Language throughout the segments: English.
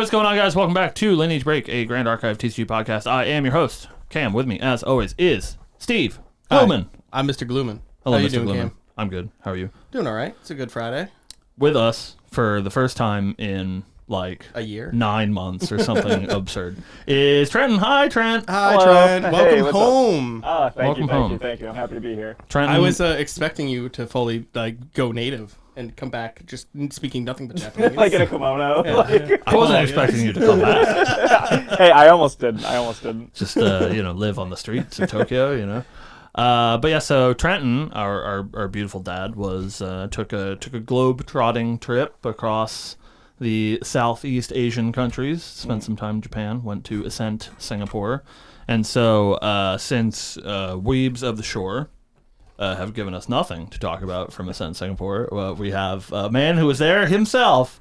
what's going on, guys? Welcome back to Lineage Break, a Grand Archive TCG podcast. I am your host, Cam. With me, as always, is Steve Gluman. I'm Mr. Gluman. Hello, How you Mr. doing, Gluman. Cam? I'm good. How are you? Doing all right. It's a good Friday. With us for the first time in like a year, 9 months or something absurd is Trent. Hi, Trent. Hi, Hello. Trent. Hey, Welcome home. Oh, Welcome home. thank you. I'm happy to be here. Trent. I was expecting you to fully go native and come back just speaking nothing but Japanese. Like in a kimono. Yeah. I wasn't expecting you to come back. Hey, I almost didn't. Just live on the streets of Tokyo. But yeah, so Trenton, our beautiful dad, was took a globe trotting trip across the Southeast Asian countries. Spent some time in Japan. Went to Ascent Singapore, and so since weebs of the shore have given us nothing to talk about from Ascent Singapore, we have a man who was there himself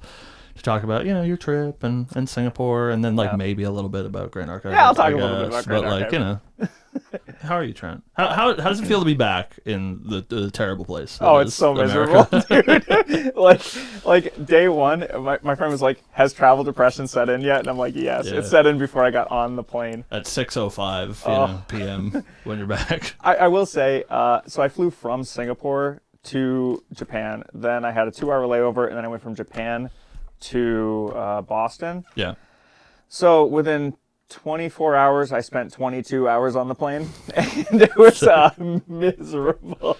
to talk about your trip and Singapore, and then maybe a little bit about Grand Archive. Yeah, I'll talk a little bit about Grand Archive. How are you, Trent? How does it feel to be back in the terrible place? Oh, it's so miserable, dude. like day one, my friend was like, "Has travel depression set in yet?" And I'm like, "Yes, Yeah. it set in before I got on the plane." At 6:05 p.m. when you're back. I will say, so I flew from Singapore to Japan. Then I had a 2-hour layover, and then I went from Japan to Boston. Yeah. So within 24 hours, I spent 22 hours on the plane, and it was a miserable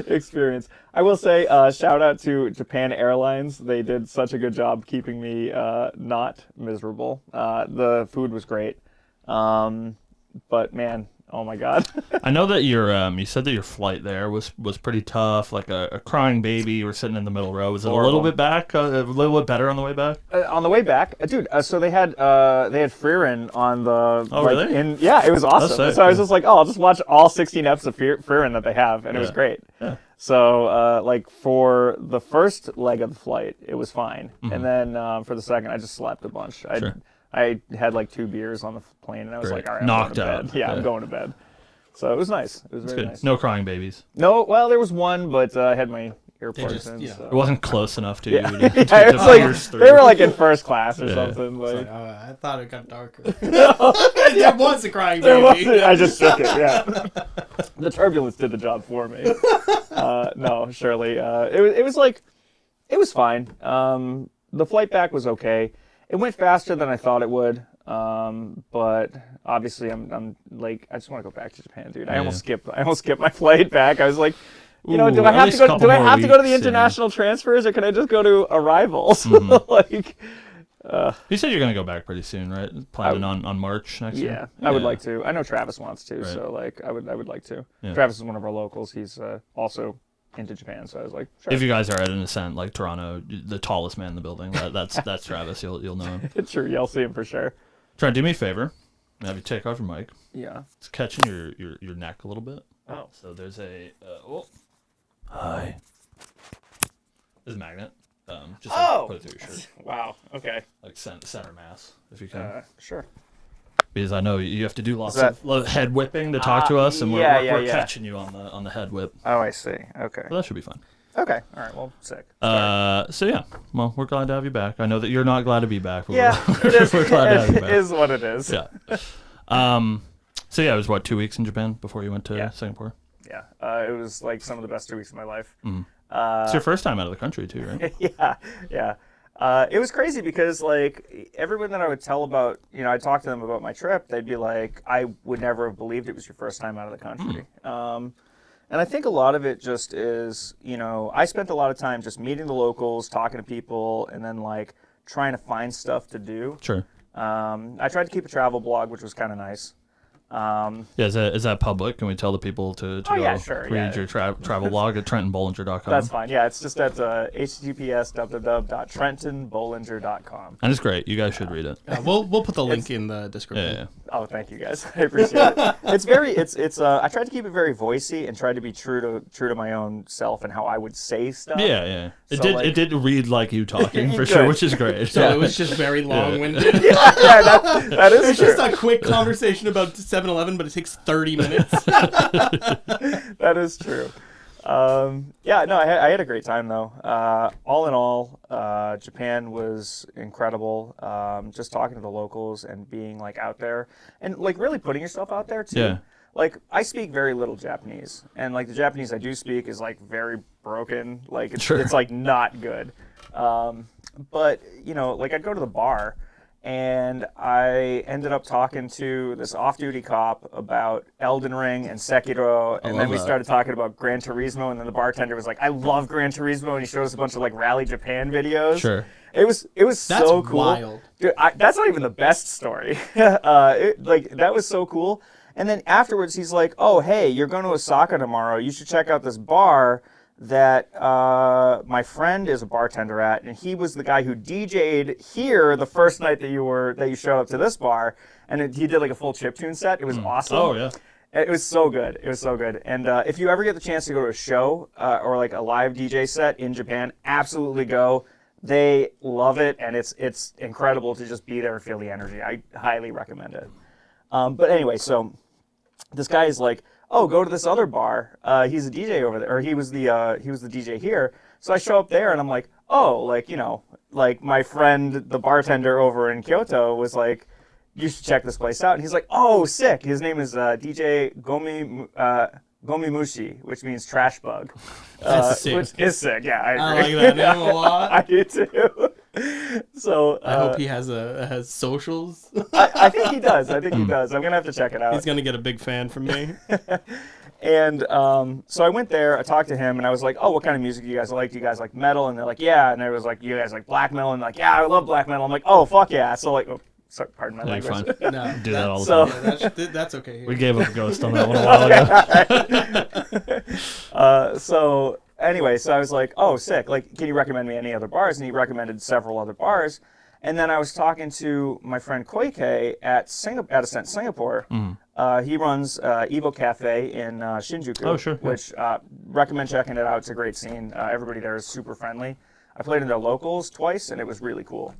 experience. I will say, shout out to Japan Airlines. They did such a good job keeping me not miserable. The food was great, but man, oh my God. I know that you said that your flight there was pretty tough, like a crying baby. You were sitting in the middle row. Was it Horrible. a little bit back, a little bit better on the way back? On the way back, dude. So they had Frieren on the. Oh, really? Yeah, it was awesome. That's So I was just like, I'll just watch all 16 episodes of Frieren that they have, and it was great. Yeah. So for the first leg of the flight, it was fine, and then for the second, I just slept a bunch. Sure. I had like 2 beers on the plane, and I was Great. like, all right, Knocked I'm going to out. bed. Yeah, Yeah. I'm going to bed. So it was nice. It was very Good. nice. No crying babies. No, well, there was one, but I had my They AirPods just- in. yeah. So. It wasn't close enough to Yeah, you. yeah, To it was pierce like through. they were like in first class or Yeah. something. It's Like, like, I thought it got darker. There was a crying baby. I just shook it. Yeah, the turbulence did the job for me. No, surely it was fine. The flight back was okay. It went faster than I thought it would. But obviously, I'm like, I just want to go back to Japan, dude. I almost skipped my flight back. I was like, do I Ooh, have at to least go? a couple Do I more have to go to the weeks, international transfers, or can I just go to arrivals? Like. You said you're gonna go back pretty soon, right? Planning on March next year. Yeah, I would like to. I know Travis wants to, Right. so like I would like to. Yeah. Travis is one of our locals. He's also into Japan, so I was like, sure. If you guys are at an Ascent like Toronto, the tallest man in the building, that's Travis. You'll know him. It's true. You'll see him for sure. Try and do me a favor. Have you take off your mic. Yeah. It's catching your neck a little bit. Oh. So there's a hi. There's a magnet. Just put it through your shirt, Wow. Okay. like center mass, if you can. Sure. Because I know you have to do lots that- of head whipping to talk to us, and we're yeah. catching you on the head whip. Oh, I see. Okay. So that should be fun. Okay. All right. Well, sick. So yeah, well, we're glad to have you back. I know that you're not glad to be back. But Yeah. we're, we're glad to have you It back. is what it is. Yeah. So yeah, it was 2 weeks in Japan before you went to Singapore. Yeah. It was like some of the best 2 weeks of my life. It's your first time out of the country too, right? Yeah. It was crazy because like everyone that I would tell about, I talked to them about my trip, they'd be like, I would never have believed it was your first time out of the country. And I think a lot of it just is, I spent a lot of time just meeting the locals, talking to people, and then like trying to find stuff to do. Sure. I tried to keep a travel blog, which was kind of nice. Yeah, is that public? Can we tell the people to go read your travel blog at trentonbollinger.com? That's fine. Yeah, it's just at https://trentonbollinger.com. And it's great. You guys should read it. We'll put the link in the description. Yeah. Oh, thank you guys. I appreciate it. It's I tried to keep it very voicey and tried to be true to my own self and how I would say stuff. Yeah. So, It did read like you talking for sure, which is great. So it was just very long-winded. that is It's true. just a quick conversation about 7-Eleven, but it takes 30 minutes. That is true. Yeah, no, I had a great time though. All in all, Japan was incredible. Just talking to the locals and being like out there and like really putting yourself out there too. Yeah. Like I speak very little Japanese, and like the Japanese I do speak is like very broken. Like it's like not good. But you know, like I'd go to the bar. And I ended up talking to this off-duty cop about Elden Ring and Sekiro, and then we started talking about Gran Turismo, and then the bartender was like, "I love Gran Turismo," and he showed us a bunch of like Rally Japan videos. Sure. It was so cool. Wild. Dude, that's not even the best story. Like that was so cool. And then afterwards, he's like, "Oh, hey, you're going to Osaka tomorrow. You should check out this bar that my friend is a bartender at, and he was the guy who DJ'd here the first night that you showed up to this bar, and he did like a full chiptune set. It was awesome. Oh yeah. It was so good. It was so good. And if you ever get the chance to go to a show or like a live DJ set in Japan, absolutely go. They love it, and it's incredible to just be there and feel the energy. I highly recommend it. But anyway, so this guy is like, "Oh, go to this other bar. He's a DJ over there, or he was the DJ here." So I show up there, and I'm like, "Oh, like you know, like my friend, the bartender over in Kyoto, was like, you should check this place out." And he's like, "Oh, sick." His name is DJ Gomimushi, which means trash bug. That's sick. Which is sick. Yeah, I I agree. like that name a lot. I do too. So I hope he has socials. I think he does. I think he does. I'm gonna have to check it out. He's gonna get a big fan from me. And so I went there, I talked to him, and I was like, "Oh, what kind of music do you guys like? Do you guys like metal?" And they're like, "Yeah." And I was like, "You guys like black metal?" And they're like, "Yeah, I love black metal." I'm like, "Oh, fuck yeah." So like, oh, sorry, pardon my Yeah, you're language. fine. No, Do that all the So- time. yeah, that's okay. Here. We gave up a ghost on that one a while ago. So anyway, so I was like, "Oh, sick. Like, can you recommend me any other bars?" And he recommended several other bars. And then I was talking to my friend Koike at Ascent Singapore. He runs Evo Cafe in Shinjuku. Oh, sure. Which recommend checking it out. It's a great scene. Everybody there is super friendly. I played in their locals twice, and it was really cool.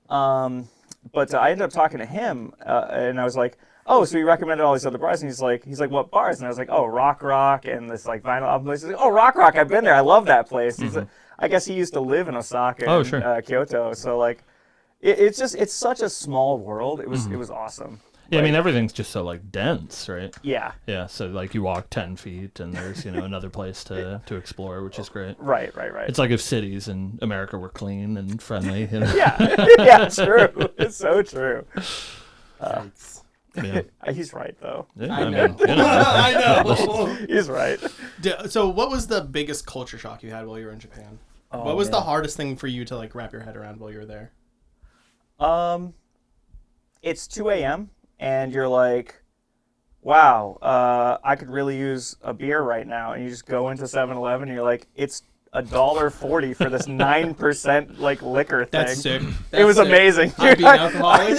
But I ended up talking to him, and I was like, "Oh, so you recommended all these other bars?" And he's like, "What bars?" And I was like, "Oh, Rock, and this like vinyl album place." He's like, "Oh, Rock, I've been there. I love that place." He's like, I guess he used to live in Osaka and Kyoto, so like, it's such a small world. It was awesome. Yeah, I mean everything's just so like dense, right? Yeah. Yeah, so like you walk 10 feet and there's another place to explore, which is great. Right. It's like if cities in America were clean and friendly. Yeah, it's true. It's so true. Yeah. He's right though. Yeah, I know. mean, I know. He's right. So, what was the biggest culture shock you had while you were in Japan? What was the hardest thing for you to like wrap your head around while you were there? It's 2 a.m. and you're like, wow, I could really use a beer right now. And you just go into 7-Eleven and you're like, it's $1.40 for this 9% like liquor thing. That's sick. It was amazing. I'd be an alcoholic.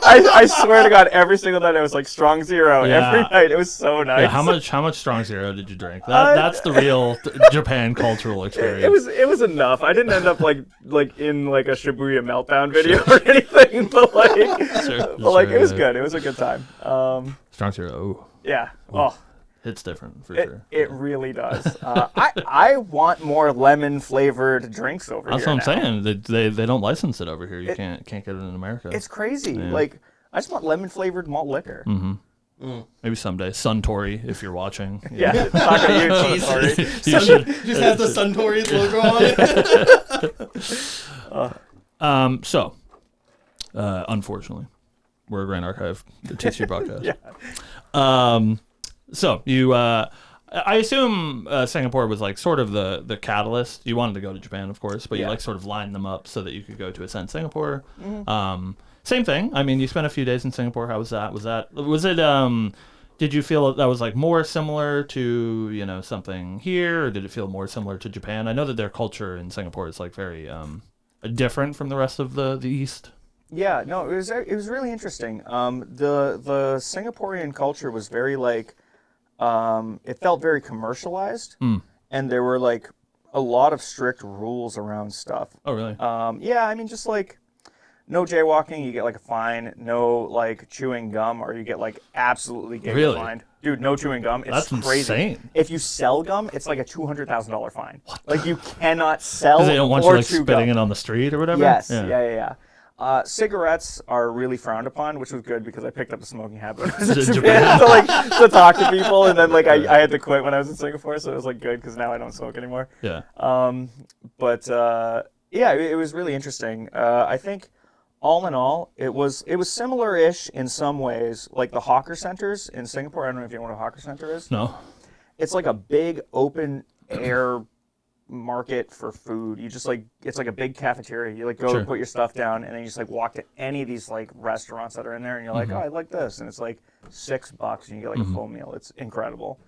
I swear to God, every single night it was like strong zero. Yeah. Every night it was so nice. Yeah, how much strong zero did you drink? That's the real Japan cultural experience. It was enough. I didn't end up like in like a Shibuya meltdown video or anything, but like it was good. It was a good time. Strong zero. Ooh, Yeah. Oh, it's different for sure. it really does. I want more lemon flavored drinks over That's here. what I'm now. saying. They don't license it over here. You can't get it in America. It's crazy. Yeah. Like I just want lemon flavored malt liquor. Maybe someday. Suntory, if you're watching. Yeah, it's not gonna use sorry. You should- Just has the Suntory logo on it. Unfortunately, we're a Grand Archive, the TCG broadcast. Yeah. So you, I assume Singapore was like sort of the catalyst. You wanted to go to Japan, of course, but you Yeah. like sort of lined them up so that you could go to Ascent Singapore. Same thing. I mean, you spent a few days in Singapore. How was that? Was it? Did you feel that was like more similar to something here, or did it feel more similar to Japan? I know that their culture in Singapore is like very different from the rest of the East. Yeah, no, it was really interesting. The Singaporean culture was very like, it felt very commercialized, and there were like a lot of strict rules around stuff. Oh, really? Yeah, I mean, just like no jaywalking, you get like a fine. No like chewing gum, or you get like absolutely Really? fined. Dude, no chewing gum. It's That's crazy. insane. If you sell gum, it's like a $200,000 fine. Like you cannot sell Because they don't want or you like chew spitting gum. it on the street or whatever. Yes, yeah. Cigarettes are really frowned upon, which was good because I picked up a smoking habit when I was in Japan to talk to people, and then like I had to quit when I was in Singapore, so it was like good because now I don't smoke anymore. Yeah. Yeah, it was really interesting. I think all in all, it was similar-ish in some ways, like the hawker centers in Singapore. I don't know if you know what a hawker center is. No. It's like a big open air market for food. You just like, it's like a big cafeteria. You like go Sure. and put your stuff down, and then you just like walk to any of these like restaurants that are in there, and you're like, oh, I like this, and it's like $6, and you get like a full meal. It's incredible.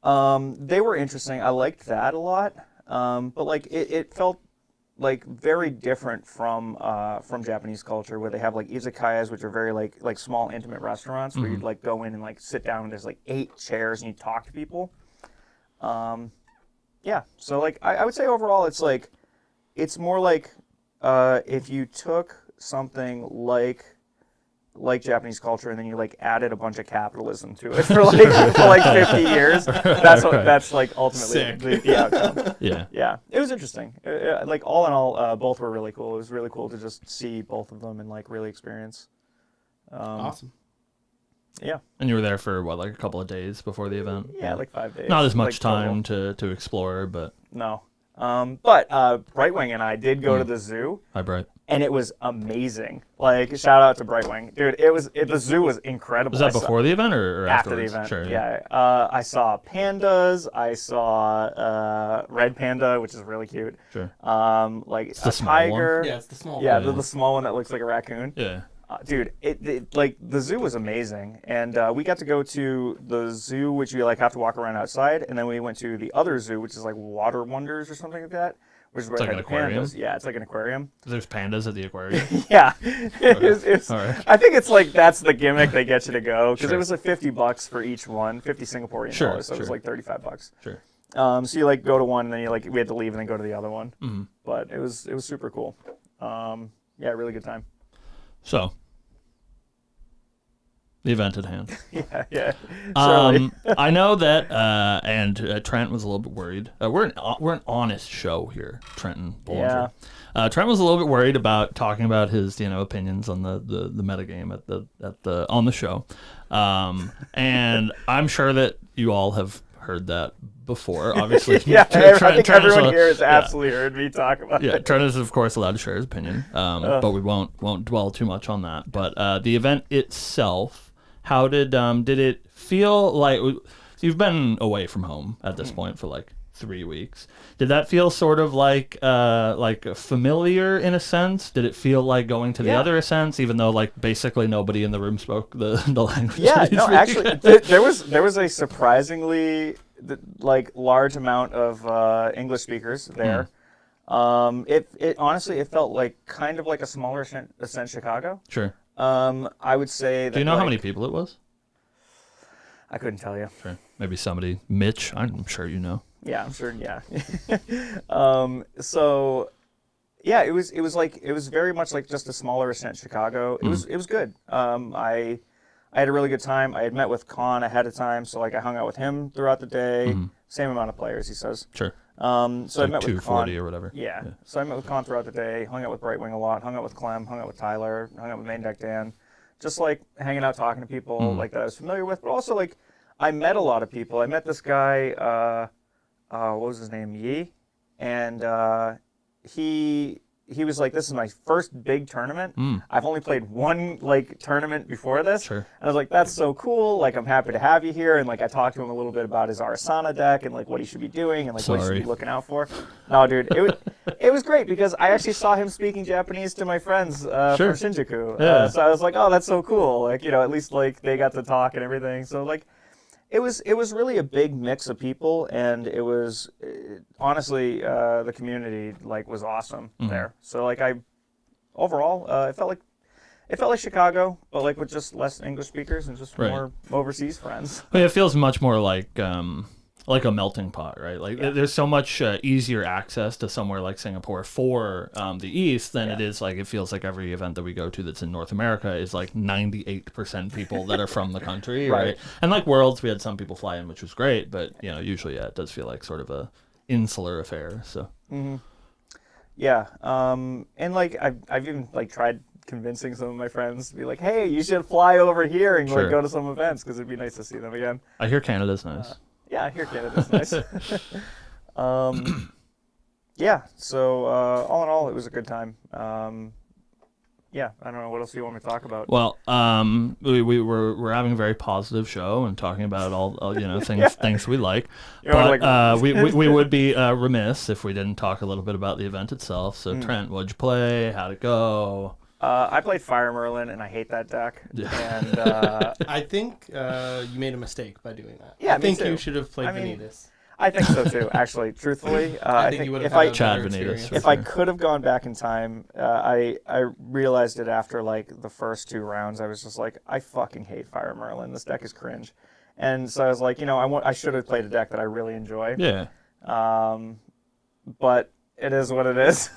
They were interesting. I liked that a lot, but like it felt like very different from Japanese culture, where they have like izakayas, which are very like small intimate restaurants where you'd like go in and like sit down and there's like 8 chairs and you talk to people. Yeah, so like I would say overall it's more like if you took something like Japanese culture and then you like added a bunch of capitalism to it for like 50 years. That's like ultimately the outcome. Yeah, it was interesting. Like all in all, both were really cool. It was really cool to just see both of them and like really experience. Awesome. Yeah. And you were there for what, like a couple of days before the event? Yeah, like 5 days. Not as much like, time to explore, but No. But Brightwing and I did go to the zoo. Hi, Bright. And it was amazing. Like, shout out to Brightwing. Dude, the zoo was incredible. Was that before the event or after the afterwards? event? Sure. Yeah. I saw pandas. I saw red panda, which is really cute. Sure. Like It's the a small one? tiger. Yeah, it's the small Yeah, one. the small one that looks like a raccoon. Yeah. Dude, it like the zoo was amazing, and we got to go to the zoo, which you like have to walk around outside, and then we went to the other zoo, which is like Water Wonders or something like that, which is where like they an had the aquarium? pandas. Yeah, it's like an aquarium. There's pandas at the aquarium. Yeah, it's All right. I think it's like that's the gimmick they get you to go because Sure. it was like $50 for each one, 50 Singaporean Sure, dollars, so it was sure. like $35. Sure. So you like go to one, and then you like we had to leave and then go to the other one. Mm-hmm. But it was super cool. Yeah, really good time. So, the event at hand. Yeah. Surely. I know that, and Trent was a little bit worried. We're an honest show here, Trent and Bollinger. Yeah. Trent was a little bit worried about talking about his, opinions on the metagame on the show, and I'm sure that you all have heard that before. Obviously, Yeah, I think Trent is everyone a- here has yeah. absolutely heard me talk about Yeah, it. Trent is of course allowed to share his opinion, but we won't dwell too much on that. But the event itself, how did it feel like? You've been away from home at this point for like 3 weeks. Did that feel sort of like familiar in a sense? Did it feel like going to the Yeah. other Ascents, even though like basically nobody in the room spoke the language? Yeah, that you no, speak? actually, there was a surprisingly like large amount of English speakers there. It honestly it felt like kind of like a smaller Ascent Chicago. Sure. I would say that. Do you know how like, many people it was? I couldn't tell you. Sure. Maybe somebody, Mitch. I'm sure you know. Yeah, I'm sure. Yeah. So, yeah, it was very much like just a smaller Ascent Chicago. It was good. I had a really good time. I had met with Con ahead of time, so like I hung out with him throughout the day. Same amount of players, he says. Sure. So I met with 240 Con. or whatever. Yeah. So I met with Con throughout the day. Hung out with Brightwing a lot. Hung out with Clem. Hung out with Tyler. Hung out with Main Deck Dan. Just like hanging out, talking to people like that I was familiar with, but also like I met a lot of people. I met this guy. What was his name? Yi, and he was like, "This is my first big tournament. I've only played one like tournament before this." Sure. And I was like, "That's so cool! Like, I'm happy to have you here." And like, I talked to him a little bit about his Arasana deck and like what he should be doing and like what he should Sorry. be looking out for. No, dude, it was great because I actually saw him speaking Japanese to my friends Sure. from Shinjuku. Yeah. So I was like, "Oh, that's so cool!" Like, at least like they got to talk and everything. So like. It was really a big mix of people, and it was honestly the community like was awesome there. So like overall it felt like Chicago, but like with just less English speakers and just Right. more overseas friends. Well, it feels much more like like a melting pot, right? Like there's so much easier access to somewhere like Singapore for the East than it is like it feels like every event that we go to that's in North America is like 98% people that are from the country, right? And like Worlds, we had some people fly in, which was great, but usually it does feel like sort of a insular affair. So yeah, and like I've even like tried convincing some of my friends to be like, hey, you should fly over here and like go to some events because it'd be nice to see them again. I hear Canada's nice. Yeah, I hear Canada's nice. Yeah, so all in all, it was a good time. Yeah, I don't know what else you want me to talk about. Well, we're having a very positive show and talking about all things we like. But we would be remiss if we didn't talk a little bit about the event itself. So Trent, what'd you play? How'd it go? I played Fire Merlin, and I hate that deck. And I think you made a mistake by doing that. Yeah, I think you should have played Vanitas. I think so too. Actually, truthfully, I think you would have had Chad a better Vanitas. experience. If I could have gone back in time, I realized it after like the first 2 rounds. I was just like, I fucking hate Fire Merlin. This deck is cringe. And so I was like, I should have played a deck that I really enjoy. Yeah. But it is what it is.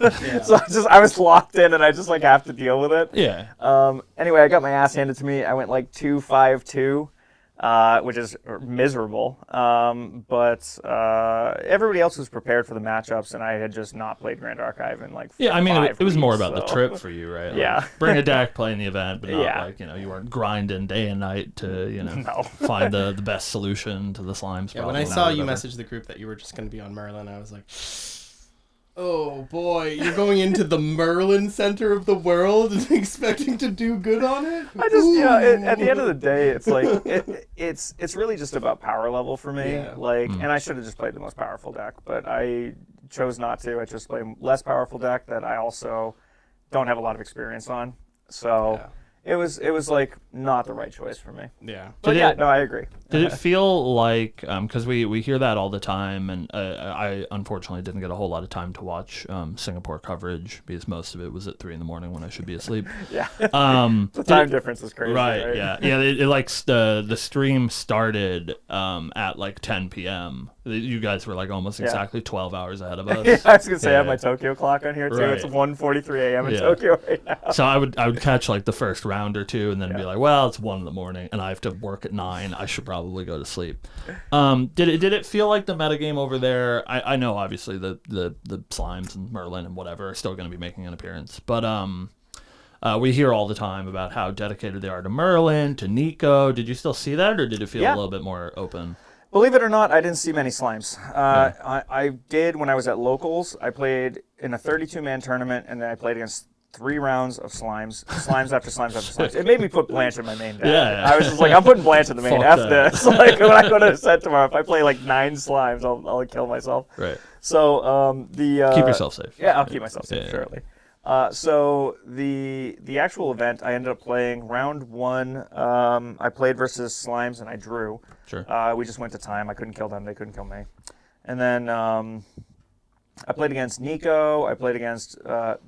So I was locked in, and I just like have to deal with it. Yeah. Anyway, I got my ass handed to me. I went like 2-5-2. Which is miserable. But everybody else was prepared for the matchups, and I had just not played Grand Archive in like I mean, it was more weeks, about the trip for you, right? Like, Yeah. bring a deck, play in the event, but not like, you weren't grinding day and night to, find the best solution to the slimes Yeah, problem. when I saw you message the group that you were just going to be on Merlin, I was like, oh boy, you're going into the Merlin center of the world and expecting to do good on it? I just, at the end of the day, it's like, it's really just about power level for me. Yeah. Like, and I should have just played the most powerful deck, but I chose not to. I just played a less powerful deck that I also don't have a lot of experience on. So it was like not the right choice for me. Yeah. But I agree. Did it feel like, because we hear that all the time, and I unfortunately didn't get a whole lot of time to watch Singapore coverage because most of it was at 3 a.m. when I should be asleep. Yeah. The time difference is crazy. Right. Yeah. It like the stream started at like 10 p.m. You guys were like almost exactly 12 hours ahead of us. Yeah, I was gonna say I have my Tokyo clock on here too. Right. It's 1:43 a.m. in Tokyo right now. So I would catch like the first round or two and then be like, well, it's 1 a.m. and I have to work at 9. I should probably go to sleep. Did it feel like the metagame over there? I know obviously the slimes and Merlin and whatever are still going to be making an appearance, but we hear all the time about how dedicated they are to Merlin, to Nico. Did you still see that, or did it feel a little bit more open? Believe it or not, I didn't see many slimes. I did when I was at locals. I played in a 32-man tournament, and then I played against 3 rounds of slimes after slimes after slimes. It made me put Blanche in my main deck. Yeah. I was just like, I'm putting Blanche in the main. F this. Like when I go to set tomorrow, if I play like 9 slimes, I'll kill myself. Right. So keep yourself safe. Yeah, I'll keep myself safe, surely. So the actual event, I ended up playing round 1. I played versus slimes and I drew. Sure. We just went to time. I couldn't kill them. They couldn't kill me. And then I played against Nico. I played against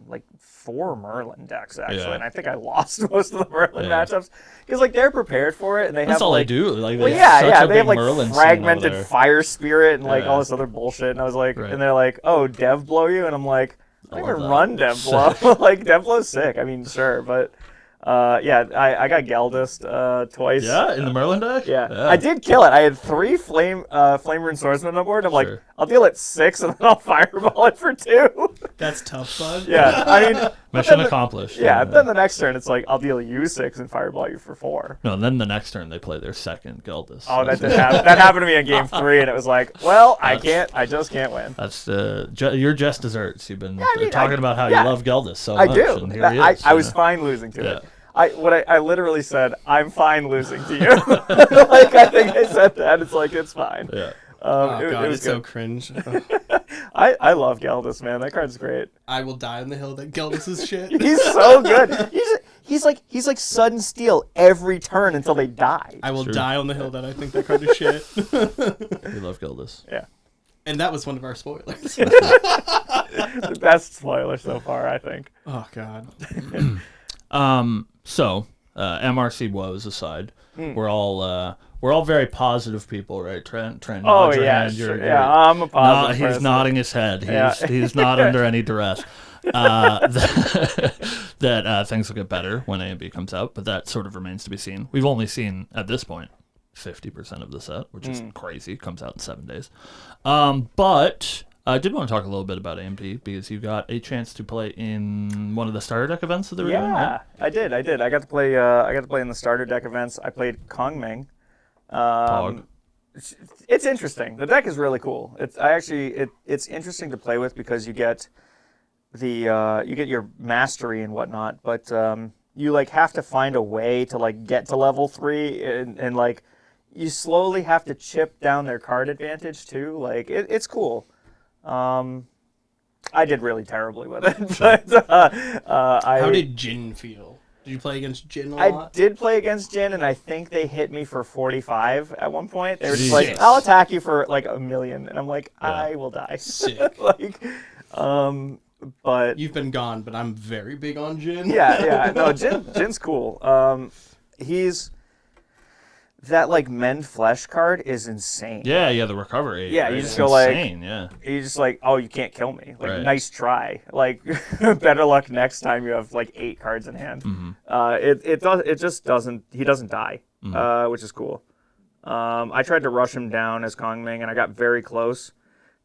like 4 Merlin decks actually, and I think I lost most of the Merlin matchups because like they're prepared for it and they That's have all like, they do. Like they have like Merlin fragmented fire spirit and like all this other bullshit. And I was like, and they're like, oh, Dev blow you, and I'm like, I don't even run Dev blow. Like Dev blow's sick. I mean, sure, but. I got Galdist twice. Yeah, in the Merlin deck? Yeah. I did kill it. I had 3 Flame Rune Swordsmen on board. I'm like, I'll deal it 6 and then I'll fireball it for 2. That's tough, bud. Yeah, I mean... Mission accomplished. Yeah, then the next turn it's like, I'll deal you 6 and fireball you for 4. No, and then the next turn they play their second Galdist. Oh, that did happen. That happened to me in game 3 and it was like, well, I just can't win. That's you're just desserts. You've been talking about how you love Galdist so much. I do. And here he is, I was fine losing to it. I literally said, I'm fine losing to you. Like, I think I said that. It's like, it's fine. Yeah. God, it was it's so cringe. I love Galdist, man. That card's great. I will die on the hill that Galdist is shit. He's so good. He's like sudden steal every turn until they die. I will die on the hill that I think that card is shit. We love Galdist. Yeah. And that was one of our spoilers. The best spoiler so far, I think. Oh, God. So MRC woes aside, we're all we're all very positive people, right? Trent Oh nods your yeah, hand. sure. You're, Yeah, I'm a positive he's person. nodding his head. Yeah. He's not under any duress. That things will get better when A and B comes out, but that sort of remains to be seen. We've only seen at this point 50% of the set, which is crazy. It comes out in 7 days. But I did want to talk a little bit about AMD because you got a chance to play in one of the starter deck events that they were doing. Yeah, I did. I got to play. I got to play in the starter deck events. I played Kongming. Pog. It's interesting. The deck is really cool. It's interesting to play with because you get your mastery and whatnot, but you like have to find a way to like get to level 3 and like you slowly have to chip down their card advantage too. Like it's cool. I did really terribly with it. But, How did Jin feel? Did you play against Jin a I lot? did play against Jin, and I think they hit me for 45 at one point. They were just Jesus. like, "I'll attack you for like 1,000,000," and I'm like, Yeah. "I will die." Sick. Like, but You've been gone, but I'm very big on Jin. yeah, no, Jin's cool. He's that like mend flesh card is insane. Yeah, the recovery. Yeah, right? you just It's go like- insane, yeah. He's just like, "Oh, you can't kill me." Like, Right. nice try. Like, better luck next time you have like 8 cards in hand. It just doesn't. He doesn't die, which is cool. I tried to rush him down as Kongming, and I got very close.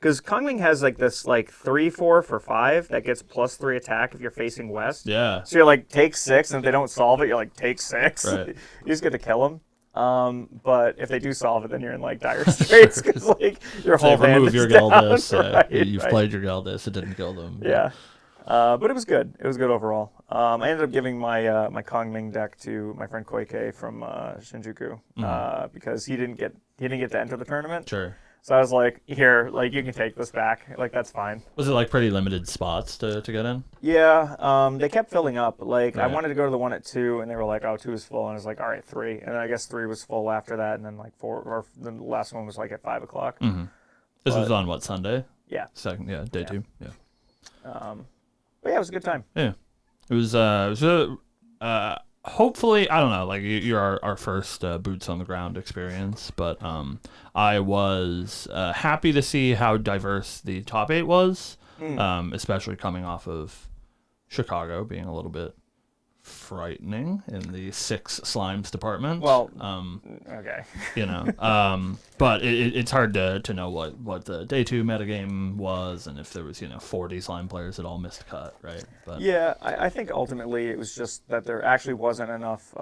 Because Kongming has like this like 3/4 for 5 that gets +3 attack if you're facing west. Yeah. So you're like take 6, and if they don't solve it, you're like take 6. Right. You just get to kill them. But if they do solve it, then you're in like dire straits because like your So whole hand remove is your down. Galdus. Right, You've right. played your Galdus. It didn't kill them. Yeah. But it was good. It was good overall. I ended up giving my my Kongming deck to my friend Koike from Shinjuku because he didn't get to enter the tournament. Sure. So I was like, here, like you can take this back. Like that's fine. Was it like pretty limited spots to get in? Yeah. They kept filling up. Like I Right. wanted to go to the one at 2, and they were like, oh, 2 is full, and I was like, all right, 3, and then I guess 3 was full after that, and then like 4, or the last one was like at 5 o'clock. This was on what, Sunday? Yeah. Second, yeah, day 2. Yeah. But yeah, it was a good time. Yeah. It was hopefully, I don't know, like you're our first boots on the ground experience, but I was happy to see how diverse the top 8 was, especially coming off of Chicago being a little bit frightening in the 6 slimes department. Well, okay. You know, but it's hard to know what the day 2 metagame was and if there was 40 slime players that all missed cut, right? But Yeah, I think ultimately it was just that there actually wasn't enough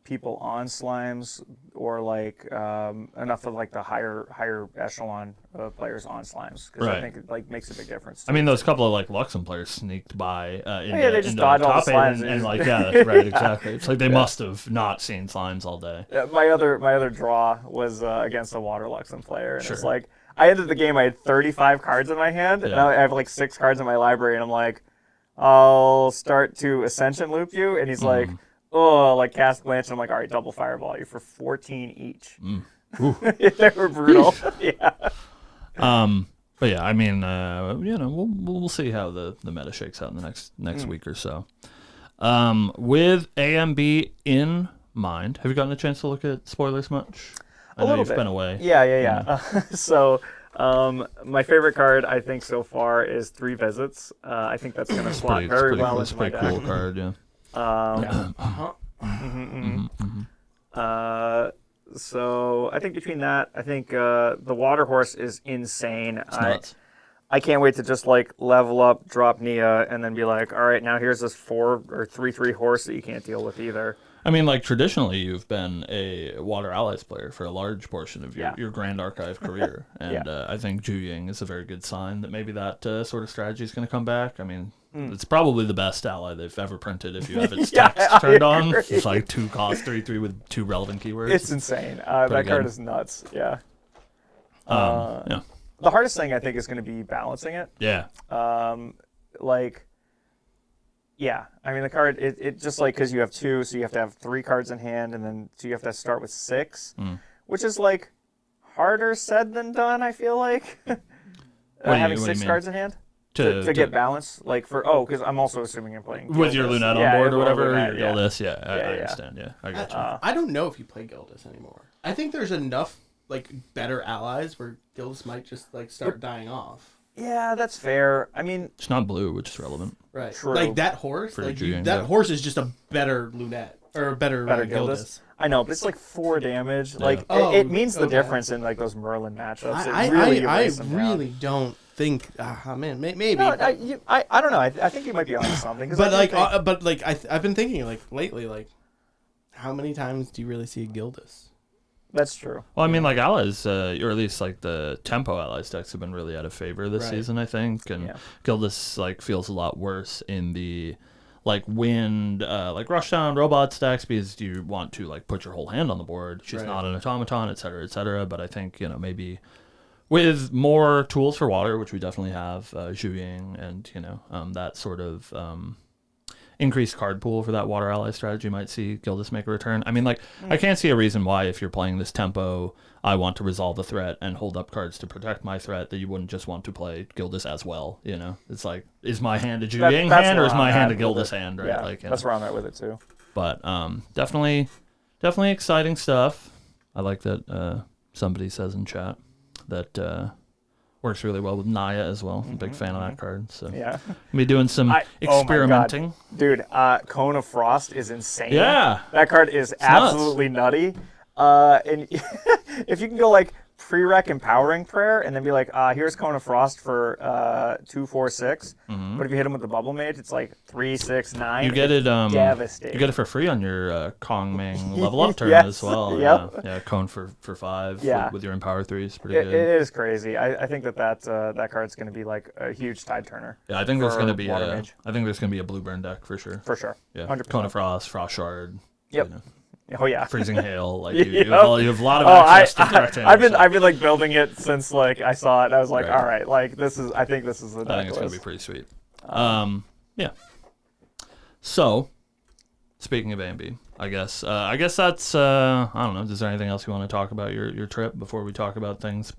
people on slimes or like enough of like the higher echelon players on slimes because Right. I think it like makes a big difference. I mean, those couple of like Luxem players sneaked by they just into dodged all the top 8 slimes and and like just- yeah, right, exactly. It's like they must have not seen slimes all day. My other draw was against a Water Luxem player, and it's Sure. like I ended the game. I had 35 cards in my hand, and Yeah. now I have like 6 cards in my library, and I'm like, I'll start to Ascension loop you, and he's like, oh, like cast Blanche, and I'm like, all right, double Fireball you for 14 each. They were brutal. Yeah. But yeah, I mean, we'll see how the meta shakes out in the next week or so. With AMB in mind, have you gotten a chance to look at spoilers much? I know little you've bit. been away. Yeah. So, my favorite card I think so far is 3 Visits. I think that's going to slot very well It's a into my pretty deck. cool card, yeah. So I think between that, I think the Water Horse is insane. It's nuts. I can't wait to just like level up, drop Nia, and then be like, all right, now here's this 4 or 3/3 horse that you can't deal with either. I mean, like traditionally, you've been a Water Allies player for a large portion of your Grand Archive career, and I think Ju Ying is a very good sign that maybe that sort of strategy is going to come back. I mean, it's probably the best ally they've ever printed if you have its text turned on. agree. It's like 2 cost 3/3 with 2 relevant keywords. It's insane. That good. card is nuts. Yeah. Yeah. The hardest thing I think is going to be balancing it. Yeah. Yeah, I mean the card. It just like because you have 2, so you have to have 3 cards in hand, and then so you have to start with 6, which is like harder said than done. I feel like having what do you 6 mean? cards in hand To get balance. Like because I'm also assuming you're playing with your Gildas. Lunette Yeah, on board or yeah, whatever, Lunette, your yeah. Gildas, I Yeah. understand. Yeah, I got you. I don't know if you play Gildas anymore. I think there's enough like better allies where Gildas might just like start dying off. Yeah, that's fair. I mean, It's not blue, which is relevant. Right. True. Like that horse, Pretty like Juying, that yeah. horse is just a better Lunette or a better, Gildas. I know, but it's like 4 damage. Yeah. Like Oh, it means the okay. difference in like those Merlin matchups. I It really I erases them down. really don't think. Man, maybe. No, I don't know. I think you might be onto something. 'Cause but I like, do think- I've been thinking like lately, like, how many times do you really see a Gildas? that's true. Well, I mean, like allies, or at least like the tempo allies decks have been really out of favor this Right. season, I think, and Yeah. Gildas like feels a lot worse in the like wind, like rushdown robot stacks because you want to like put your whole hand on the board. She's Right. not an automaton, et cetera, et cetera. But I think maybe with more tools for water, which we definitely have, Zhuying and that sort of increased card pool for that water ally strategy might see Gildas make a return. I mean, like, I can't see a reason why if you're playing this tempo, I want to resolve the threat and hold up cards to protect my threat, that you wouldn't just want to play Gildas as well, It's like, is my hand a Zhuying That's hand or where is my I'm hand a at with Gildas it. hand, right? Yeah, Like, that's where I'm at with it too. But definitely exciting stuff. I like that somebody says in chat that works really well with Naya as well. I'm a big fan of that card. So Yeah. be doing some Oh my experimenting. God. Dude, Cone of Frost is insane. Yeah. That card is absolutely nutty. And if you can go like pre-rec Empowering Prayer and then be like, here's Cone of Frost for 2, 4, 6. But if you hit him with the Bubble Mage, it's like 3, 6, 9. You get it. Devastating. You get it for free on your Kong Ming level up turn Yes. as well. Yep. Yeah. Cone for 5. Yeah. With your Empower 3s, pretty It good. is crazy. I think that card's going to be like a huge tide turner. Yeah, I think there's for going to be Water Mage. I think there's going to be a blue burn deck for sure. For sure. Yeah. 100%. Cone of Frost, Frost Shard. Yep. Oh yeah. Freezing Hail. Like Yep. you have a lot of access to direct hand. I've been like building it since like I saw it. And I was like, Right. all right, like I think this is the deck. I think it's going to be pretty sweet. Yeah. So, speaking of AMB, I guess that's I don't know. Is there anything else you want to talk about your trip before we talk about things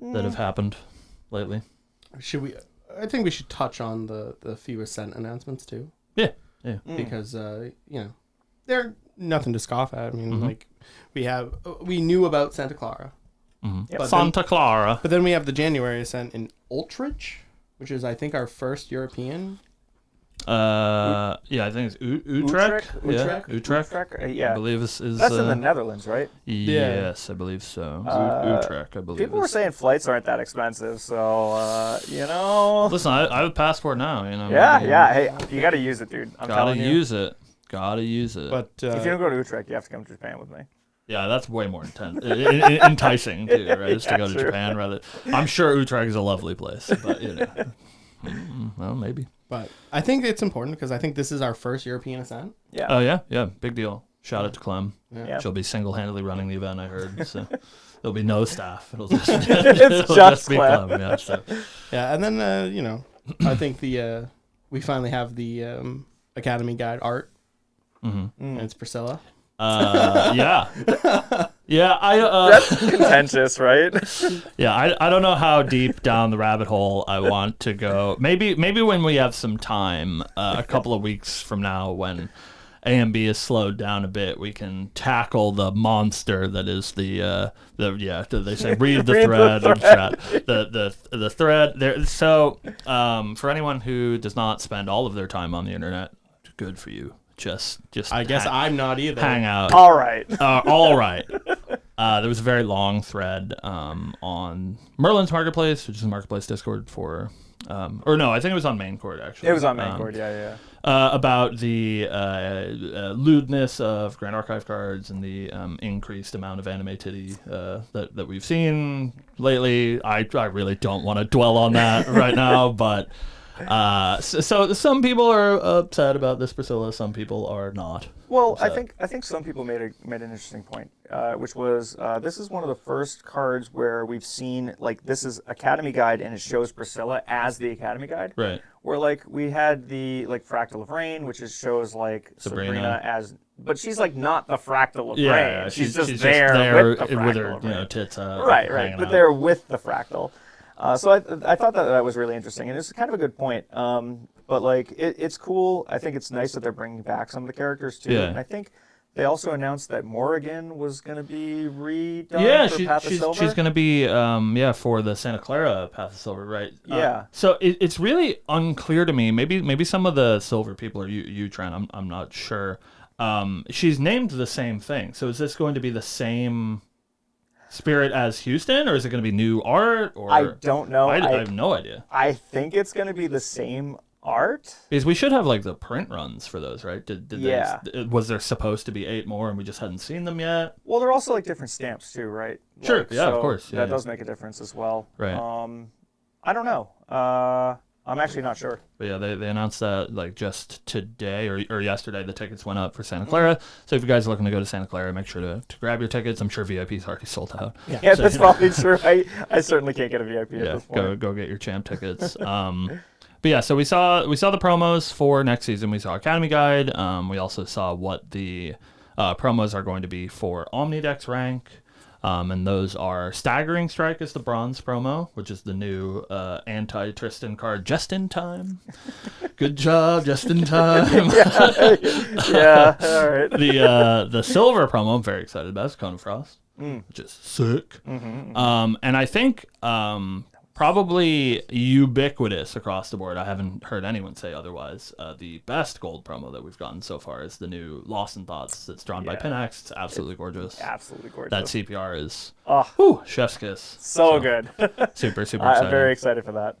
that have happened lately? Should we? I think we should touch on the few Ascent announcements too. Yeah. Because they're nothing to scoff at. I mean, like we knew about Santa Clara, Yep. But Santa Clara. but then we have the January Ascent in Ultrich, which is I think our first European. Yeah, I think it's Utrecht. Yeah, Utrecht. Yeah. I believe is That's in the Netherlands, right? Yes, I believe so. Utrecht, I believe. People were saying flights aren't that expensive, so Listen, I have a passport now. Yeah. Hey, you got to use it, dude. I'm Gotta telling you. use it. Gotta use it. But If you don't go to Utrecht, you have to come to Japan with me. Yeah, that's way more enticing too, right? Just to go to true. Japan rather. I'm sure Utrecht is a lovely place, but well, maybe. But I think it's important because I think this is our first European Ascent. Yeah. Oh yeah, big deal. Shout out to Clem. Yeah. She'll be single-handedly running the event. I heard. So there'll be no staff. It'll just, It's it'll just be Clem. Clem. Yeah, so. Yeah, and then I think we finally have the Academy Guide art, and it's Priscilla. Yeah. I That's contentious, right? yeah, I don't know how deep down the rabbit hole I want to go. Maybe when we have some time, a couple of weeks from now, when AMB is slowed down a bit, we can tackle the monster that is the they say read the thread in chat. The thread there. So for anyone who does not spend all of their time on the internet, good for you. Just I guess I'm not either. hang out. All right. All right. There was a very long thread on Merlin's Marketplace, which is the Marketplace Discord for, or no, I think it was on Main Court actually. It was on main court, yeah. About the lewdness of Grand Archive cards and the increased amount of anime titty that we've seen lately. I really don't want to dwell on that right now, but. So some people are upset about this Priscilla, some people are not. Well, upset. I think some people made an interesting point, which was this is one of the first cards where we've seen like this is Academy Guide and it shows Priscilla as the Academy Guide. Right. Where like we had the like Fractal of Rain, which shows like Sabrina as, but she's like not the Fractal of Rain. She's just there with the Fractal of Rain. Tits Right, hanging but out. they're with the Fractal. So I thought that was really interesting, and it's kind of a good point. But like it's cool. I think it's nice that they're bringing back some of the characters too. Yeah. And I think They also announced that Morrigan was going to be redone for Path of Silver. She's going to be for the Santa Clara Path of Silver, right? Yeah. So it's really unclear to me. Maybe some of the Silver people are you Trent. I'm not sure. She's named the same thing. So is this going to be the same spirit as Houston, or is it going to be new art? Or I don't know. I have no idea. I think it's going to be the same art. Because we should have like the print runs for those, right? Yeah. Was there supposed to be 8 more and we just hadn't seen them yet? Well, they're also like different stamps too, right? Sure. Like, yeah, so of course. Yeah, that does make a difference as well. Right. I don't know. I'm actually not sure. But yeah, they announced that like just today or yesterday the tickets went up for Santa Clara. So if you guys are looking to go to Santa Clara, make sure to grab your tickets. I'm sure VIP's already sold out. Yeah, so, that's probably true. I certainly can't get a VIP at this point. Go get your champ tickets. But yeah, so we saw the promos for next season. We saw Academy Guide. We also saw what the promos are going to be for Omnidex rank. And those are Staggering Strike is the bronze promo, which is the new anti-Tristan card, just in time. Good job, just in time. yeah, all right. The silver promo I'm very excited about is Cone of Frost, which is sick. And I think probably ubiquitous across the board. I haven't heard anyone say otherwise. The best gold promo that we've gotten so far is the new Lost in Thoughts that's drawn by Pinax. It's absolutely gorgeous. Absolutely gorgeous. That CPR is chef's kiss. So good. Super exciting. I'm very excited for that.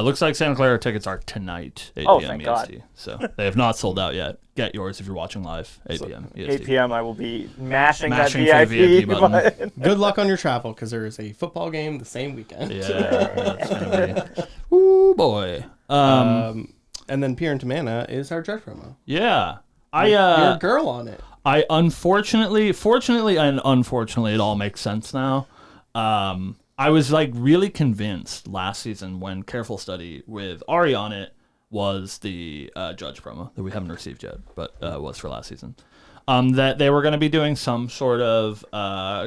Looks like Santa Clara tickets are tonight, 8 p.m. EST. So they have not sold out yet. Get yours if you're watching live, 8 p.m. EST. 8 p.m. I will be mashing for that the VIP button. Good luck on your travel, because there is a football game the same weekend. Yeah, that's gonna be. Ooh boy. And then Pierre and Tamana is our judge promo. Yeah, You're a girl on it. Fortunately and unfortunately, it all makes sense now. I was like really convinced last season when Careful Study with Ari on it was the judge promo that we haven't received yet, but was for last season. That they were going to be doing some sort of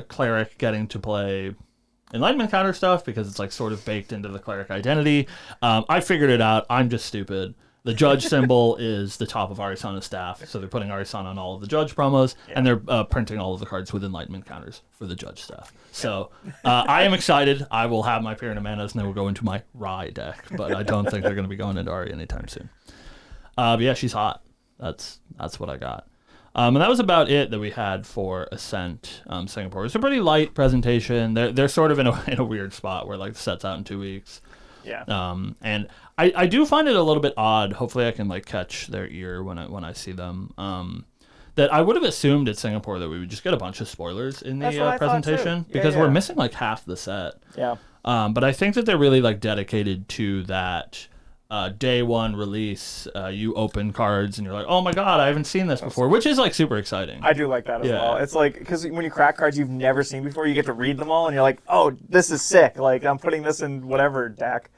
cleric getting to play Enlightenment counter stuff because it's like sort of baked into the cleric identity. I figured it out. I'm just stupid. The judge symbol is the top of Arisana's staff, so they're putting Arisana on all of the judge promos, and they're printing all of the cards with Enlightenment counters for the judge staff. So I am excited. I will have my Pierre and Manas, and they will go into my Rye deck, but I don't think they're going to be going into Ari anytime soon. But yeah, she's hot. That's what I got. And that was about it that we had for Ascent Singapore. It's a pretty light presentation. They're sort of in a weird spot where like the set's out in 2 weeks. Yeah. And I do find it a little bit odd. Hopefully I can like catch their ear when I see them. That I would have assumed at Singapore that we would just get a bunch of spoilers in the presentation because we're missing like half the set. Yeah. But I think that they're really like dedicated to that day one release. You open cards and you're like, oh my god, I haven't seen this before, which is like super exciting. I do like that as well. It's like, because when you crack cards you've never seen before, you get to read them all and you're like, oh, this is sick. Like I'm putting this in whatever deck.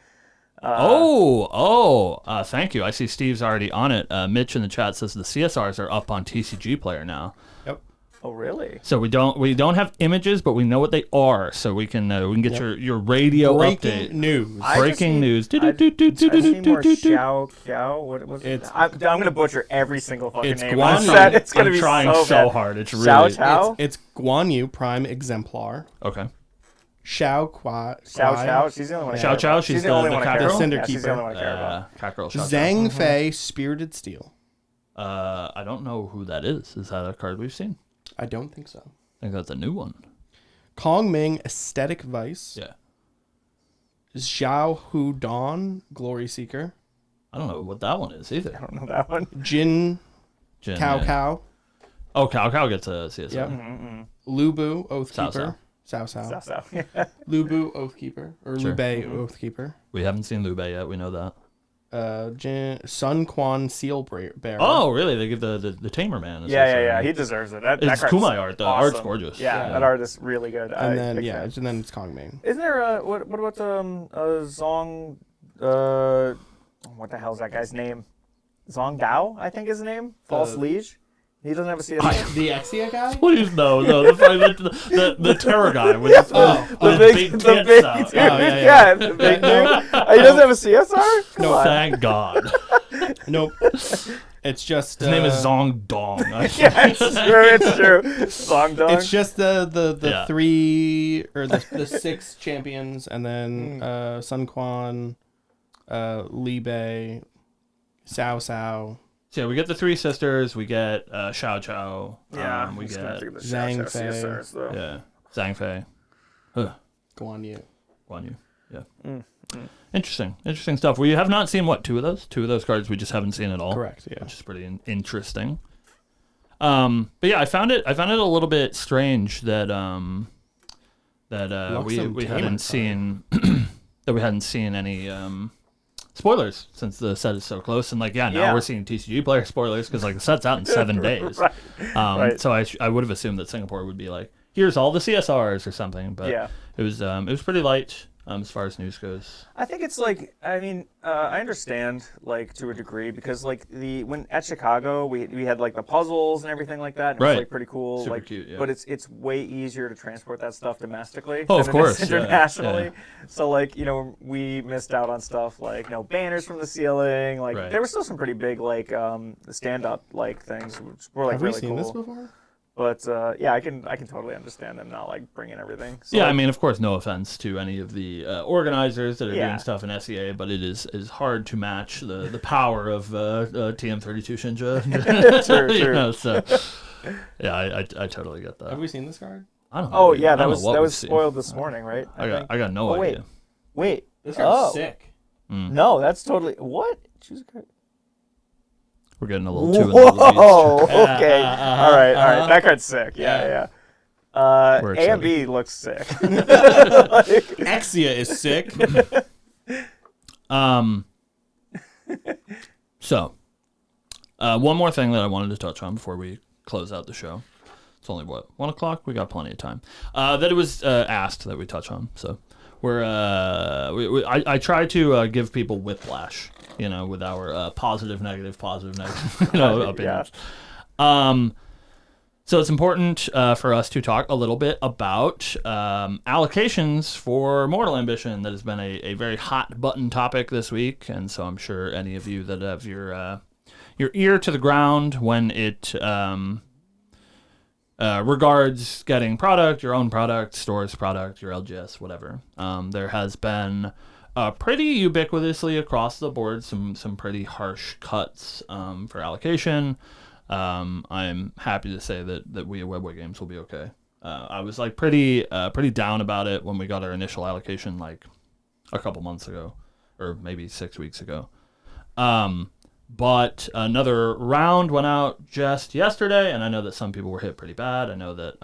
Thank you. I see Steve's already on it. Mitch in the chat says the CSRs are up on TCG Player now. Yep. Oh, really? So we don't have images, but we know what they are, so we can get your radio update. Breaking news. I see more Xiao Qiao. What was it? I'm gonna butcher every single fucking name. It's gonna be trying so hard. It's really Xiao. It's Guan Yu Prime Exemplar. Okay. Xiao Qiao. She's the only one. Xiao Qiao. She's the only one. The Cinder She's the Keeper. only one I care about. Cackerel. Zhang Fei Spirited Steel. I don't know who that is. Is that a card we've seen? I don't think so. I think that's a new one. Kong Ming Aesthetic Vice. Yeah. Zhao Hu Don Glory Seeker. I don't know what that one is either. I don't know that one. Jin Cao Cao. Oh, Cao Cao gets a CSR. Yep. Lubu Oathkeeper. Cao. Lubu Oathkeeper. Or Sure. Lubei Oathkeeper. We haven't seen Liu Bei yet. We know that. Sun Quan Seal Bearer. Oh, really? They give the Tamer Man. Yeah. He deserves it. It's Kumai art. The awesome. art's gorgeous. Yeah, that art is really good. And then it's Kong Ming. Isn't there what about Zong? What the hell is that guy's name? Zong Dao, I think is his name. False Liege. He doesn't have a CSR. The Exia guy? Please no. The terror guy with the big dude. Yeah. The big dude. He doesn't have a CSR? No, thank God. Nope. It's just His name is Zong Dong. Yeah, it's true. Song Dong. It's just the Yeah. 3 or the 6 champions, and then Sun Quan, Li Bei, Cao Cao. So yeah, we get the 3 sisters. We get Xiao Chao. We just get gonna think of the Zhang Xiao Xiao Fei. CSRs, though. yeah Zhang Fei, Guan Yu. Guan Yu. Yeah. Interesting stuff. We have not seen two of those cards. We just haven't seen at all. Correct. Yeah. Which is pretty interesting. But yeah, I found it a little bit strange that we hadn't seen that we hadn't seen any spoilers since the set is so close, and now we're seeing TCG player spoilers because the set's out in 7 days. Right. Right. So I would have assumed that Singapore would be like, here's all the CSRs or something, but it was pretty light as far as news goes. I think it's I understand to a degree because when at Chicago we had the puzzles and everything like that. And it was pretty cool. Super cute. Yeah. But it's way easier to transport that stuff domestically. Oh, than of it course. is internationally. Yeah. So we missed out on stuff banners from the ceiling. There were still some pretty big stand up things which were Have really we seen cool. this before? But I can totally understand them not bringing everything. So, yeah, I mean, of course, no offense to any of the organizers that are doing Yeah. stuff in SEA, but it is hard to match the power of TM32 Shinja. True. You know, so yeah, I totally get that. Have we seen this card? I don't know. Oh dude. yeah, I that don't was know what that we've was seen. spoiled this morning, right? I got no wait. idea. Wait. This card's Oh. sick. No, that's totally what? Choose a card. We're getting a little too into the weeds. Whoa, okay. All right. That card's sick. Yeah. We're A and excited. B looks sick. Exia is sick. So, one more thing that I wanted to touch on before we close out the show. It's only 1 o'clock. We got plenty of time. That it was asked that we touch on. So I try to give people whiplash, with our positive, negative, opinions. So it's important for us to talk a little bit about allocations for Mortal Ambition. That has been a very hot button topic this week, and so I'm sure any of you that have your ear to the ground when it regards getting product, your own product, store's product, your LGS, whatever. There has been pretty ubiquitously across the board some pretty harsh cuts for allocation. I'm happy to say that we at Webway Games will be okay. I was pretty down about it when we got our initial allocation a couple months ago, or maybe 6 weeks ago. But another round went out just yesterday, and I know that some people were hit pretty bad. I know that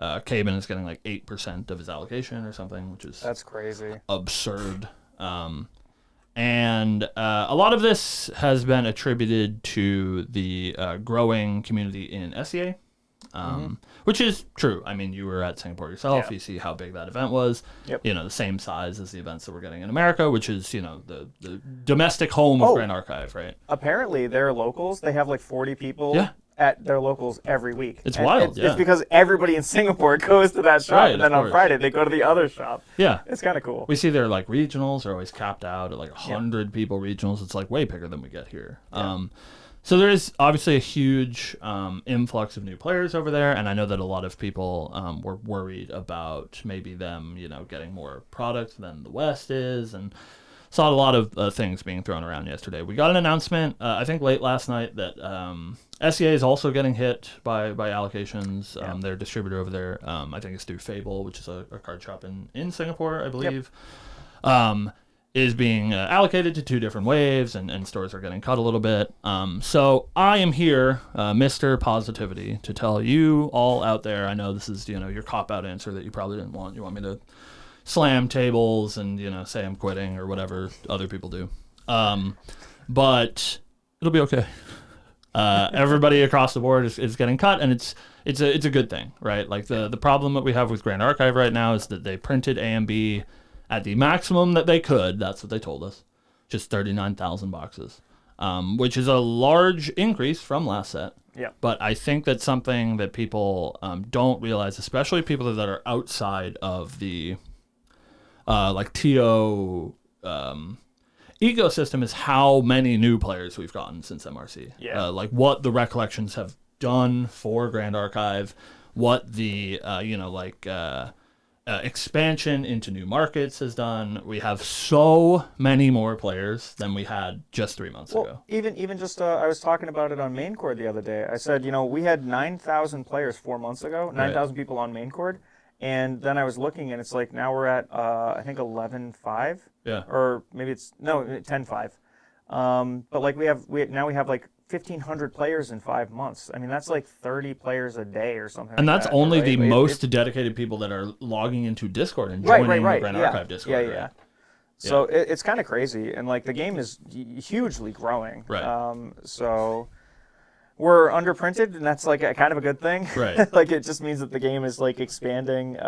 Caben is getting 8% of his allocation or something, which is That's crazy. absurd. And a lot of this has been attributed to the growing community in SEA, which is true. I mean, you were at Singapore yourself. Yeah. You see how big that event was. Yep. The same size as the events that we're getting in America, which is, the domestic home of Grand Archive, right? Apparently, their locals, they have 40 people Yeah. at their locals every week. It's And wild, It's because everybody in Singapore goes to that shop, Right, and then of on course. Friday they go to the other shop. Yeah. It's kind of cool. We see their regionals are always capped out at 100 people regionals. It's way bigger than we get here. Yeah. So there is obviously a huge influx of new players over there, and I know that a lot of people were worried about maybe them, getting more product than the West is, and saw a lot of things being thrown around yesterday. We got an announcement, I think late last night, that SEA is also getting hit by allocations. Their distributor over there, I think it's through Fable, which is a card shop in Singapore, I believe, is being allocated to 2 different waves, and stores are getting cut a little bit. So I am here, Mr. Positivity, to tell you all out there, I know this is, your cop-out answer that you probably didn't want. You want me to slam tables and say I'm quitting or whatever other people do, but it'll be okay. Everybody across the board is getting cut, and it's a good thing, right? The problem that we have with Grand Archive right now is that they printed A and B at the maximum that they could. That's what they told us, just 39,000 boxes, which is a large increase from last set. Yeah. But I think that's something that people don't realize, especially people that are outside of the TO ecosystem is how many new players we've gotten since MRC. Yeah. Like what the Recollections have done for Grand Archive, what the expansion into new markets has done. We have so many more players than we had just 3 months ago. Even just I was talking about it on main cord the other day. I said, we had 9,000 players 4 months ago, 9,000 people on main cord, and then I was looking and it's like now we're at I think 11.5. Yeah. Or maybe it's 10.5. But like we have like 1,500 players in 5 months. I mean, that's like 30 players a day or something. And like that's that, only right? the most dedicated people that are logging into Discord and Right, joining right. the Grand Yeah. Archive Discord. Yeah. Right? So it's kind of crazy, and like the game is hugely growing. Right. So we're underprinted, and that's like kind of a good thing. Right. Like it just means that the game is like expanding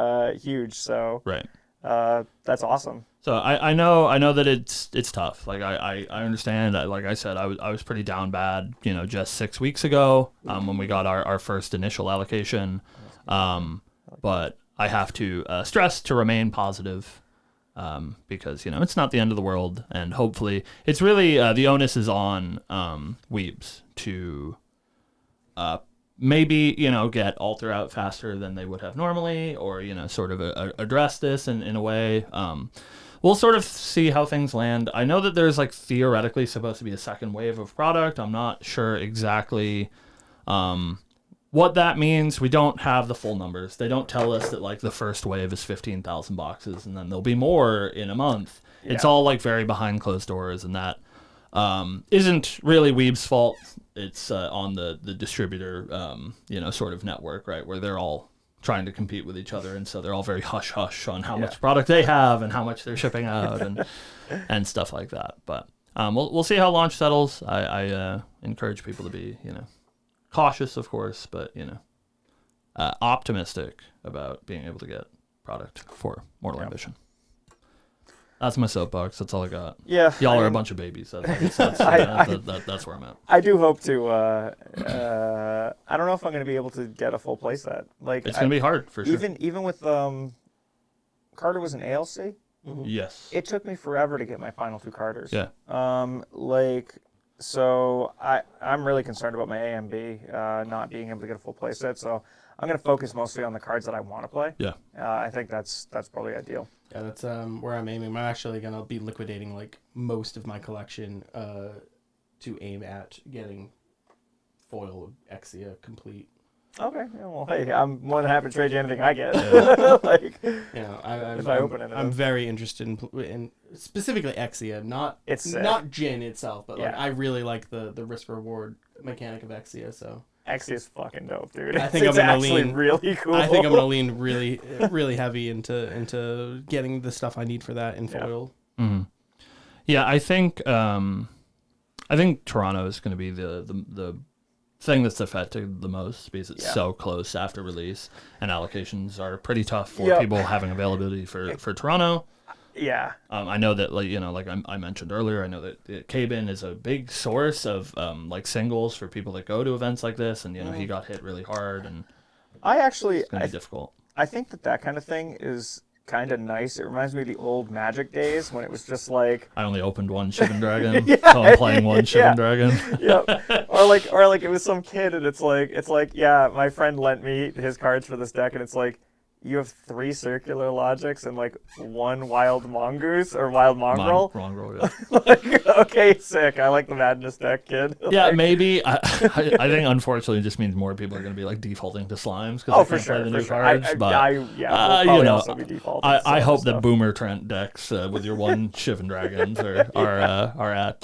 huge. So Right. that's awesome. So I know that it's tough. Like I understand. Like I said, I was pretty down bad, just 6 weeks ago when we got our first initial allocation. But I have to stress to remain positive because it's not the end of the world, and hopefully it's really the onus is on weebs to maybe get Alter out faster than they would have normally, or sort of address this in a way. We'll sort of see how things land. I know that there's like theoretically supposed to be a second wave of product. I'm not sure exactly what that means. We don't have the full numbers. They don't tell us that like the first wave is 15,000 boxes and then there'll be more in a month. Yeah. It's all like very behind closed doors, and that isn't really Weeb's fault. It's on the distributor, sort of network, right, where they're all trying to compete with each other, and so they're all very hush-hush on how much product they have and how much they're shipping out and stuff like that. But we'll see how launch settles. I encourage people to be, cautious, of course, but, optimistic about being able to get product for Mortal Ambition. That's my soapbox. That's all I got. Yeah. Y'all are a bunch of babies. That's where I'm at. I do hope to. I don't know if I'm going to be able to get a full playset. Like it's going to be hard for sure. Even with Carter was an ALC. Mm-hmm. Yes. It took me forever to get my final 2 Carters. Yeah. So I'm really concerned about my AMB not being able to get a full playset. So I'm going to focus mostly on the cards that I want to play. Yeah. I think that's probably ideal. Yeah, that's where I'm aiming. I'm actually going to be liquidating like most of my collection to aim at getting foil Exia complete. Okay. Yeah, well, hey, I'm more than happy to trade you anything I get. I'm very interested in specifically Exia, not Jin itself, but like I really like the risk reward mechanic of Exia. So Exia's fucking dope, dude. I think I'm gonna lean really cool. I think I'm gonna lean really really heavy into getting the stuff I need for that in foil. Mm-hmm. Yeah, I think Toronto is going to be the thing that's affected the most because it's so close after release, and allocations are pretty tough for people having availability for Toronto. Yeah. I know that, like I mentioned earlier, I know that K-Bin is a big source of like singles for people that go to events like this, and he got hit really hard, and it's gonna be difficult. I think that kind of thing is kind of nice. It reminds me of the old Magic days when it was just like I only opened one Shivan Dragon, so I'm playing one Shivan Dragon. Yep. Or like it was some kid, and it's like my friend lent me his cards for this deck, and it's like you have 3 circular logics and like 1 wild mongoose or wild mongrel. Mongrel, yeah. Like, okay, sick. I like the madness deck, kid. Yeah, maybe. I think unfortunately it just means more people are going to be like defaulting to slimes because they can't play the new cards. We'll also be defaulting. I hope that Boomer Trent decks with your 1 Shivan Dragons are at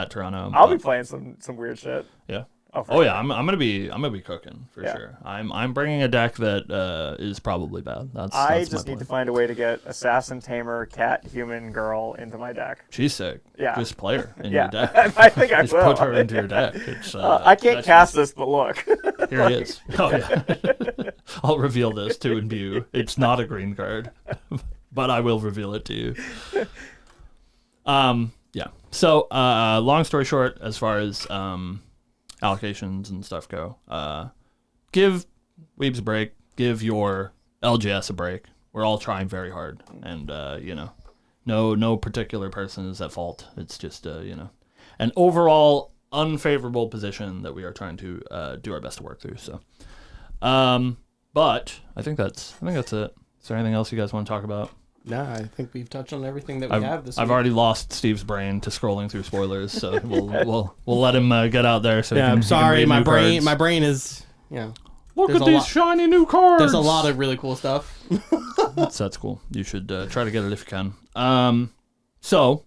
Toronto. I'll be playing some weird shit. Yeah. Oh yeah, I'm gonna be cooking for sure. I'm bringing a deck that is probably bad. I just need to find a way to get Assassin, Tamer, Cat, Human, Girl into my deck. She's sick. Yeah, just play her in your deck. I think I just will. Put her into your deck. It's, I can't cast this, but look. Here he is. Oh yeah. I'll reveal this to imbue. It's not a green card, but I will reveal it to you. Yeah. So long story short, as far as allocations and stuff go, give Weebs a break, give your LGS a break. We're all trying very hard, and No particular person is at fault. It's just an overall unfavorable position that we are trying to do our best to work through. So, but I think that's it. Is there anything else you guys want to talk about? Nah, I think we've touched on everything that we have this week. I've already lost Steve's brain to scrolling through spoilers, so we'll let him get out there. So I'm sorry, my brain is Look at these shiny new cards. There's a lot of really cool stuff. That's cool. You should try to get it if you can. So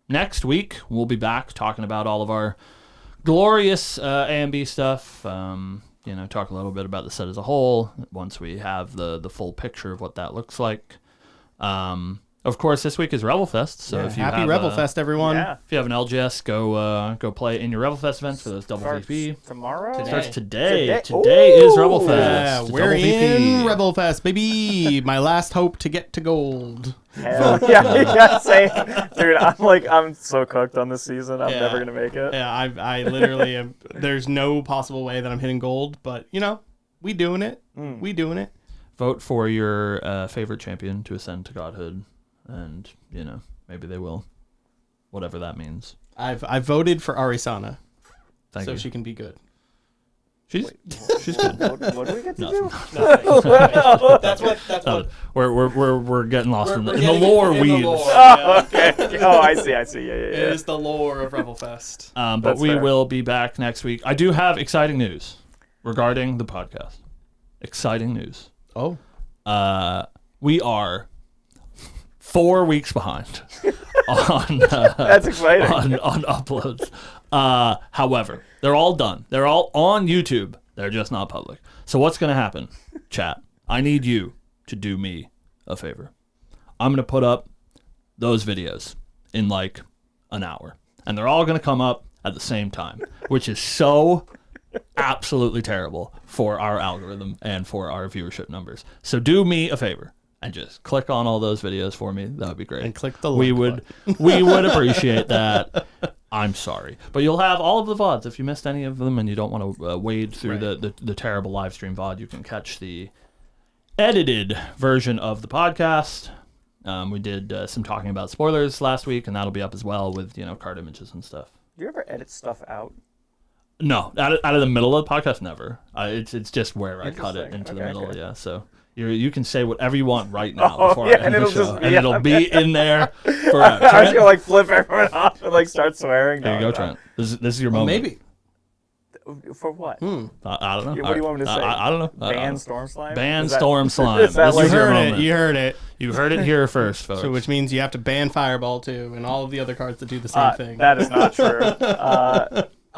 next week we'll be back talking about all of our glorious A&B stuff. Talk a little bit about the set as a whole once we have the full picture of what that looks like. Of course, this week is Revelfest, so if you happy have Revelfest, everyone! Yeah. If you have an LGS, go play in your Revelfest events for those double VP. Tomorrow? Starts today. Today is Revelfest. Yeah, It's we're double in VP. Revelfest, baby! My last hope to get to gold. Hell yeah, same. Dude, I'm so cooked on this season. I'm never gonna make it. Yeah, I literally am. There's no possible way that I'm hitting gold, but we doing it. We doing it. Vote for your favorite champion to ascend to godhood, and maybe they will, whatever that means. I voted for Arisana, Thank you. she can be good. She's good. What do we get to do? That's what. We're getting lost in the getting lore in the weeds. lore. Oh, okay. Oh, I see. Yeah. It is the lore of Revelfest. But That's we fair. will be back next week. I do have exciting news regarding the podcast. Exciting news. Oh. We are 4 weeks behind on That's exciting. on uploads. However, they're all done. They're all on YouTube. They're just not public. So what's going to happen, chat? I need you to do me a favor. I'm going to put up those videos in like an hour, and they're all going to come up at the same time, which is so absolutely terrible for our algorithm and for our viewership numbers. So do me a favor and just click on all those videos for me. That would be great. And click the we like would we would appreciate that. I'm sorry, but you'll have all of the VODs. If you missed any of them and you don't want to wade through the terrible live stream VOD, you can catch the edited version of the podcast. We did some talking about spoilers last week, and that'll be up as well with card images and stuff. Do you ever edit stuff out? No, out of the middle of the podcast, never. It's just where I cut it Interesting. into the Okay, middle. okay. Yeah, so you can say whatever you want right now Oh, before yeah, I end and the it'll show, just and be it'll on be in there forever. I was Trent, gonna flip everyone off and start swearing. there you go, Trent. This is your Well, moment. maybe. For what? I don't know. What do you want me to say? I don't know. Ban Storm Slime? Ban Is that- Storm Slime. is that This like- is You your heard moment. it. You heard it. You heard it here first, folks. So, which means you have to ban Fireball too, and all of the other cards that do the same thing. That is not true.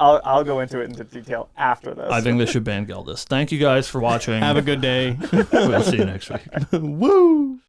I'll go into it into detail after this. I think they should ban Geldis. Thank you guys for watching. Have a good day. We'll see you next week. Woo!